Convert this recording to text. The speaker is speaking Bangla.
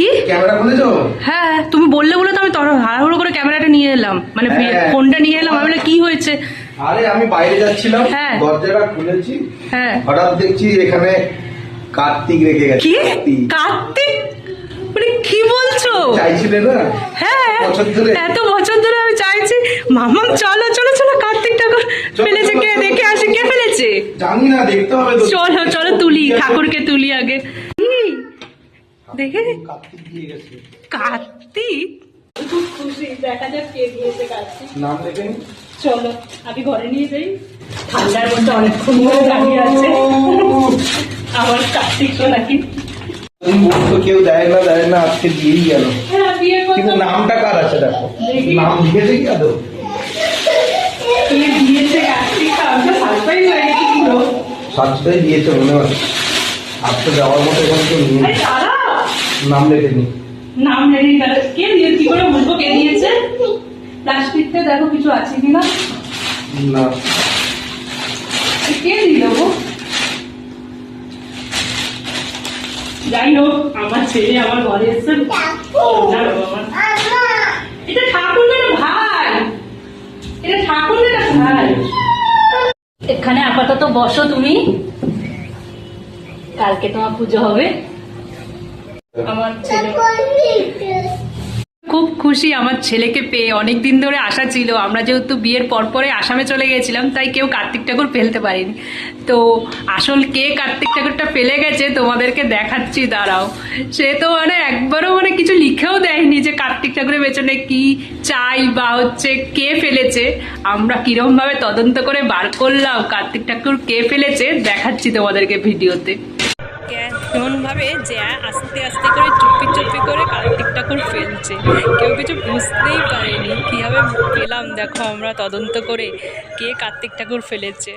কি ক্যামেরা খুলেছো? হ্যাঁ তুমি বললে বলে তো আমি তাড়াহুড়ো করে ক্যামেরাটা নিয়ে এলাম, মানে ফোনটা নিয়ে এলাম। আমি বলে কি হয়েছে? আরে আমি বাইরে যাচ্ছিলাম, হ্যাঁ। দরজাটা খুলেছি, হ্যাঁ হঠাৎ দেখছি এখানে কার্তিক রেখে গেছে। কি কার্তিক? মানে কি বলছো? চাইছিলে না? হ্যাঁ বছর ধরে? এত বছর ধরে আমি চাইছি। মামাম চলো চলো চলো, কার্তিক ঠাকুর ফেলেছে। কে দেখে আসে, কে ফেলেছে? জানি না, দেখতে হবে তো। চলো চলো তুলি, ঠাকুরকে তুলি আগে। দেখে কার্তিক দিয়ে গেছে। কার্তিক খুব খুশি, দেখা যাক কে দিয়েছে কার্তিক। নাম লেখে নি? চলো আগে ঘরে নিয়ে যাই, ঠান্ডার মধ্যে অনেকক্ষণ ধরে দাঁড়িয়ে আছে আমার কার্তিক নাকি। তুমি বলতো কেউ দেয় না, আজকে দিয়েই গেল। হ্যাঁ বিয়ে কিন্তু নামটা কার আছে দেখো, নাম লিখেছে কি আদৌ? কে দিয়েছে কার্তিক? আমি তো সারপ্রাইজ হয়ে গেছি পুরো। সাতটাই দিয়েছে মনে হয়, আর তো যাওয়ার মতো এখন কেউ নেই। আরে দাঁড়া, নাম লেখেনি। নাম নেই তাহলে কে দিয়েছে? কি করে বলবো কে দিয়েছে? প্লাস্টিকটা দেখো কিছু আছে কিনা। না, কে দিল গো? যাই হোক, আমার ছেলে আমার ঘরে এসছে। এটা ঠাকুর না ভাই, এটা ঠাকুর না ভাই। এখানে আপাতত বসো তুমি, কালকে তোমার পুজো হবে। আমার ছেলে খুব খুশি আমার ছেলেকে পেয়ে, অনেকদিন ধরে আশা ছিল। আমরা যেহেতু বিয়ের পরে আসামে চলে গেছিলাম, তাই কেউ কার্তিক ঠাকুর ফেলতে পারিনি। তো আসল কে কার্তিক ঠাকুরটা ফেলে গেছে তোমাদেরকে দেখাচ্ছি, দাঁড়াও। সে তো মানে একবারও মানে কিছু লিখেও দেয়নি যে কার্তিক ঠাকুরের পেছনে কি চাই বা হচ্ছে কে ফেলেছে। আমরা কিরম ভাবে তদন্ত করে বার করলাম কার্তিক ঠাকুর কে ফেলেছে, দেখাচ্ছি তোমাদেরকে ভিডিওতে। কেমন ভাবে যে আস্তে আস্তে করে চুপি চুপি করে কার্তিক ঠাকুর ফেলছে, কেউ কিছু বুঝতেই পারেনি। কিভাবে পেলাম দেখো আমরা তদন্ত করে কে কার্তিক ঠাকুর ফেলেছে।